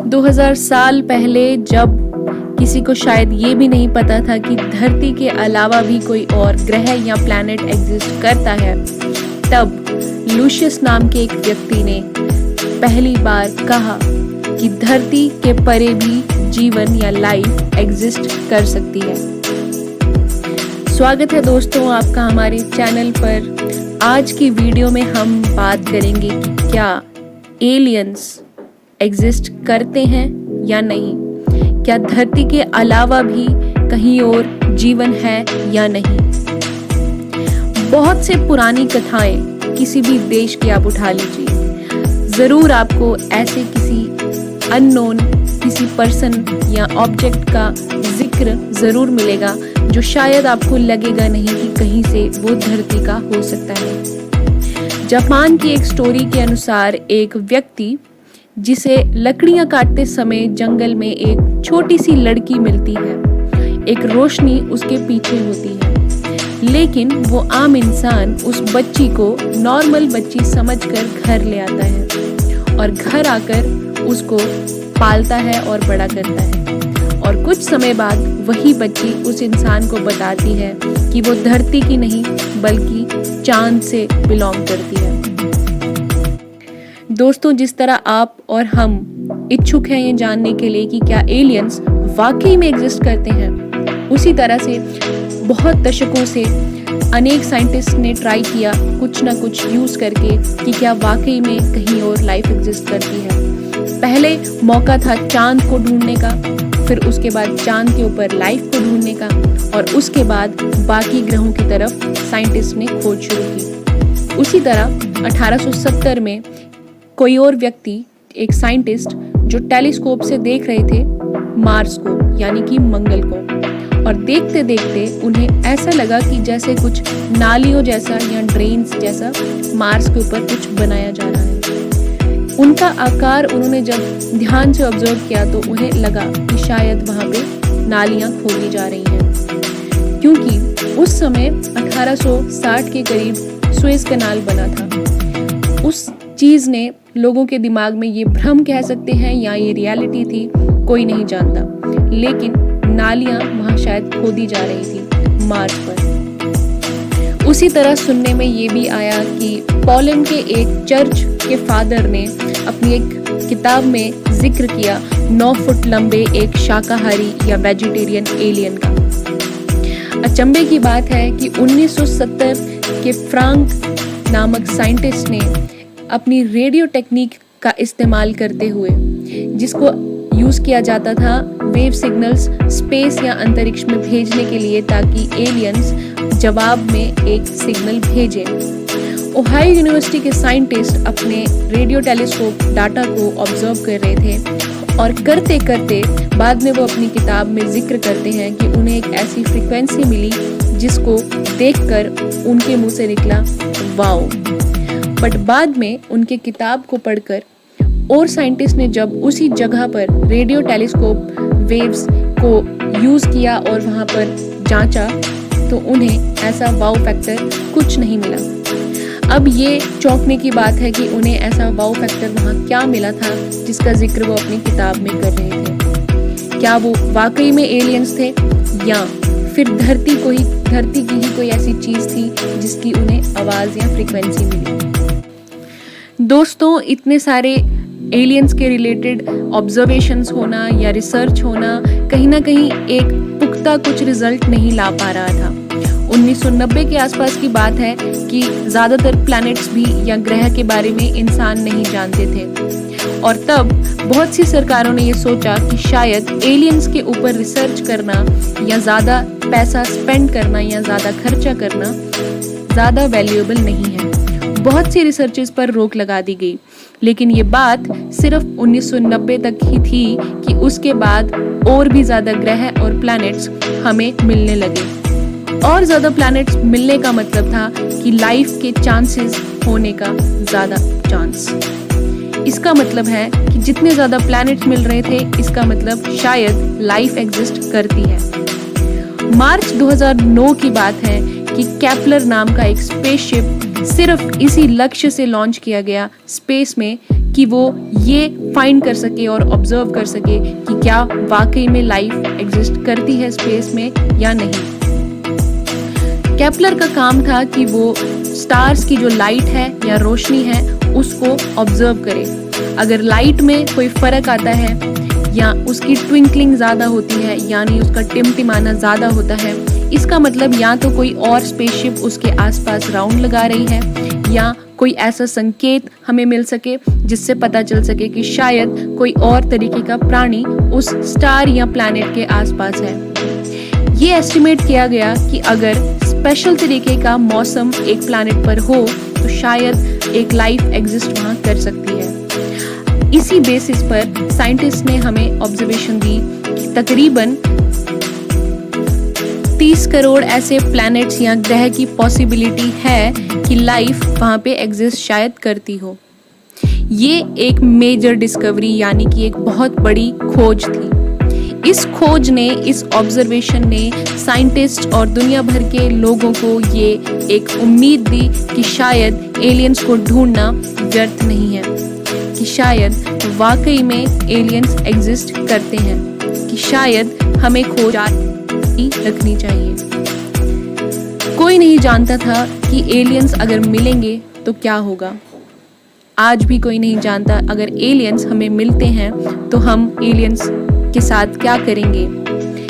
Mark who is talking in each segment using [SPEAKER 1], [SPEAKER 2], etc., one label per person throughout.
[SPEAKER 1] 2000 साल पहले, जब किसी को शायद ये भी नहीं पता था कि धरती के अलावा भी कोई और ग्रह या प्लैनेट एग्जिस्ट करता है, तब लूशियस नाम के एक व्यक्ति ने पहली बार कहा कि धरती के परे भी जीवन या लाइफ एग्जिस्ट कर सकती है। स्वागत है दोस्तों आपका हमारे चैनल पर। आज की वीडियो में हम बात करेंगे कि क्या एलियंस एग्जिस्ट करते हैं या नहीं, क्या धरती के अलावा भी कहीं और जीवन है या नहीं। बहुत से पुरानी कथाएं किसी भी देश की आप उठा लीजिए, जरूर आपको ऐसे किसी अननोन किसी पर्सन या ऑब्जेक्ट का जिक्र जरूर मिलेगा जो शायद आपको लगेगा नहीं कि कहीं से वो धरती का हो सकता है। जापान की एक स्टोरी के अनुसार एक व्यक्ति जिसे लकड़ियां काटते समय जंगल में एक छोटी सी लड़की मिलती है, एक रोशनी उसके पीछे होती है, लेकिन वो आम इंसान उस बच्ची को नॉर्मल बच्ची समझकर घर ले आता है और घर आकर उसको पालता है और बड़ा करता है। और कुछ समय बाद वही बच्ची उस इंसान को बताती है कि वो धरती की नहीं बल्कि चांद से बिलोंग करती है। दोस्तों, जिस तरह आप और हम इच्छुक हैं ये जानने के लिए कि क्या एलियंस वाकई में एग्जिस्ट करते हैं, उसी तरह से बहुत दशकों से अनेक साइंटिस्ट ने ट्राई किया कुछ ना कुछ यूज करके कि क्या वाकई में कहीं और लाइफ एग्जिस्ट करती है। पहले मौका था चांद को ढूंढने का, फिर उसके बाद चांद के ऊपर लाइफ को ढूंढने का, और उसके बाद बाकी ग्रहों की तरफ साइंटिस्ट ने खोज शुरू की। उसी तरह 1870 में कोई और व्यक्ति, एक साइंटिस्ट, जो टेलीस्कोप से देख रहे थे मार्स को यानी कि मंगल को, और देखते देखते उन्हें ऐसा लगा कि जैसे कुछ नालियों जैसा या ड्रेन्स जैसा मार्स के ऊपर कुछ बनाया जा रहा है। उनका आकार उन्होंने जब ध्यान से ऑब्जर्व किया तो उन्हें लगा कि शायद वहाँ पे नालियाँ खोदी जा रही हैं, क्योंकि उस समय 1860 के करीब सुएज कनाल बना था। उस चीज़ ने लोगों के दिमाग में ये भ्रम कह सकते हैं या ये रियलिटी थी, कोई नहीं जानता, लेकिन नालियाँ वहाँ शायद खोदी जा रही थी मार्स पर। उसी तरह सुनने में ये भी आया कि पोलैंड के एक चर्च के फादर ने अपनी एक किताब में जिक्र किया 9 फुट लंबे एक शाकाहारी या वेजिटेरियन एलियन का। अचंभे की बात है कि 1970 के फ्रांक नामक साइंटिस्ट ने अपनी रेडियो टेक्निक का इस्तेमाल करते हुए, जिसको यूज किया जाता था वेव सिग्नल्स स्पेस या अंतरिक्ष में भेजने के लिए ताकि एलियंस जवाब में एक सिग्नल भेजें। ओहायो यूनिवर्सिटी के साइंटिस्ट अपने रेडियो टेलीस्कोप डाटा को ऑब्जर्व कर रहे थे, और करते करते बाद में वो अपनी किताब में जिक्र करते हैं कि उन्हें एक ऐसी फ्रीक्वेंसी मिली जिसको देखकर उनके मुंह से निकला वाओ। बट बाद में उनके किताब को पढ़कर और साइंटिस्ट ने जब उसी जगह पर रेडियो टेलीस्कोप वेव्स को यूज किया और वहाँ पर जांचा तो उन्हें ऐसा वाओ फैक्टर कुछ नहीं मिला। अब ये चौंकने की बात है कि उन्हें ऐसा वाओ फैक्टर वहाँ क्या मिला था जिसका जिक्र वो अपनी किताब में कर रहे थे। क्या वो वाकई में एलियंस थे या फिर धरती की ही कोई ऐसी चीज थी जिसकी उन्हें आवाज या फ्रीक्वेंसी मिली। दोस्तों, इतने सारे एलियंस के रिलेटेड ऑब्जर्वेशंस होना या रिसर्च होना कहीं ना कहीं एक पुख्ता कुछ रिजल्ट नहीं ला पा रहा था। 1990 के आसपास की बात है कि ज़्यादातर प्लैनेट्स भी या ग्रह के बारे में इंसान नहीं जानते थे, और तब बहुत सी सरकारों ने ये सोचा कि शायद एलियंस के ऊपर रिसर्च करना या ज़्यादा पैसा स्पेंड करना या ज़्यादा खर्चा करना ज़्यादा वैल्यूएबल नहीं है। बहुत सी रिसर्चेस पर रोक लगा दी गई, लेकिन ये बात सिर्फ 1990 तक ही थी कि उसके बाद और भी ज़्यादा ग्रह और प्लैनेट्स हमें मिलने लगे। और ज़्यादा प्लैनेट्स मिलने का मतलब था कि लाइफ के चांसेस होने का ज़्यादा चांस। इसका मतलब है कि जितने ज़्यादा प्लैनेट्स मिल रहे थे, इसका मतलब शायद लाइफ एग्जिस्ट करती है। मार्च 2009 की बात है कि केपलर नाम का एक स्पेसशिप सिर्फ इसी लक्ष्य से लॉन्च किया गया स्पेस में कि वो ये फाइंड कर सके और ऑब्जर्व कर सके कि क्या वाकई में लाइफ एग्जिस्ट करती है स्पेस में या नहीं। केपलर का काम था कि वो स्टार्स की जो लाइट है या रोशनी है उसको ऑब्जर्व करे। अगर लाइट में कोई फर्क आता है या उसकी ट्विंकलिंग ज़्यादा होती है यानी उसका टिमटिमाना ज़्यादा होता है, इसका मतलब या तो कोई और स्पेसशिप उसके आसपास राउंड लगा रही है या कोई ऐसा संकेत हमें मिल सके जिससे पता चल सके कि शायद कोई और तरीके का प्राणी उस स्टार या प्लैनेट के आसपास है। ये एस्टिमेट किया गया कि अगर स्पेशल तरीके का मौसम एक प्लैनेट पर हो तो शायद एक लाइफ एग्जिस्ट वहाँ कर सकती है। इसी बेसिस पर साइंटिस्ट ने हमें ऑब्जर्वेशन दी कि तकरीबन 30 करोड़ ऐसे प्लैनेट्स या ग्रह की पॉसिबिलिटी है कि लाइफ वहाँ पे एग्जिस्ट शायद करती हो। ये एक मेजर डिस्कवरी यानी कि एक बहुत बड़ी खोज थी। इस खोज ने, इस ऑब्जर्वेशन ने साइंटिस्ट और दुनिया भर के लोगों को ये एक उम्मीद दी कि शायद एलियंस को ढूंढना व्यर्थ नहीं है, कि शायद वाकई में एलियंस एग्जिस्ट करते हैं, कि शायद हमें खोज जारी रखनी चाहिए। कोई नहीं जानता था कि एलियंस अगर मिलेंगे तो क्या होगा। आज भी कोई नहीं जानता अगर एलियंस हमें मिलते हैं तो हम एलियंस के साथ क्या करेंगे।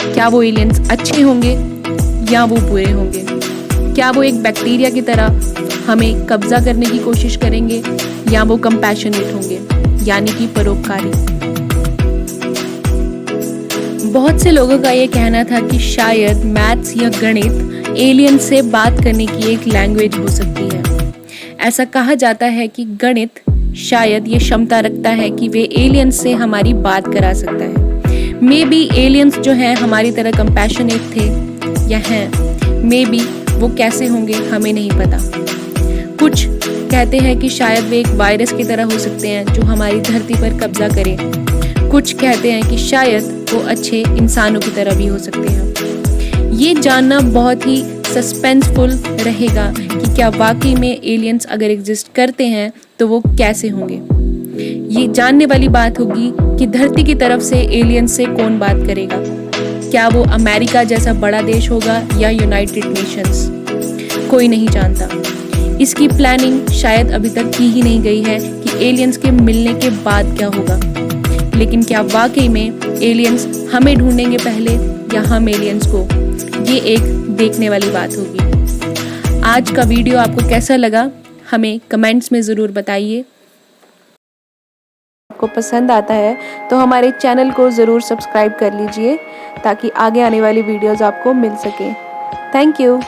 [SPEAKER 1] क्या वो एलियंस अच्छे होंगे या वो बुरे होंगे? क्या वो एक बैक्टीरिया की तरह हमें कब्जा करने की कोशिश करेंगे या वो कंपैशनेट होंगे यानी कि परोपकारी? बहुत से लोगों का ये कहना था कि शायद मैथ्स या गणित एलियन से बात करने की एक लैंग्वेज हो सकती है। ऐसा कहा जाता है कि गणित शायद ये क्षमता रखता है कि वे एलियंस से हमारी बात करा सकता है। मे बी एलियंस जो हैं हमारी तरह कंपैशनेट थे या हैं, मे बी वो कैसे होंगे हमें नहीं पता। कुछ कहते हैं कि शायद वे एक वायरस की तरह हो सकते हैं जो हमारी धरती पर कब्जा करे। कुछ कहते हैं कि शायद वो अच्छे इंसानों की तरह भी हो सकते हैं। ये जानना बहुत ही सस्पेंसफुल रहेगा कि क्या वाकई में एलियंस अगर एग्जिस्ट करते हैं तो वो कैसे होंगे। ये जानने वाली बात होगी कि धरती की तरफ से एलियंस से कौन बात करेगा। क्या वो अमेरिका जैसा बड़ा देश होगा या यूनाइटेड नेशंस? कोई नहीं जानता। इसकी प्लानिंग शायद अभी तक की ही नहीं गई है कि एलियंस के मिलने के बाद क्या होगा। लेकिन क्या वाकई में एलियंस हमें ढूंढेंगे पहले या हम एलियंस को? ये एक देखने वाली बात होगी। आज का वीडियो आपको कैसा लगा हमें कमेंट्स में ज़रूर बताइए। आपको पसंद आता है तो हमारे चैनल को ज़रूर सब्सक्राइब कर लीजिए ताकि आगे आने वाली वीडियोस आपको मिल सके। Thank you.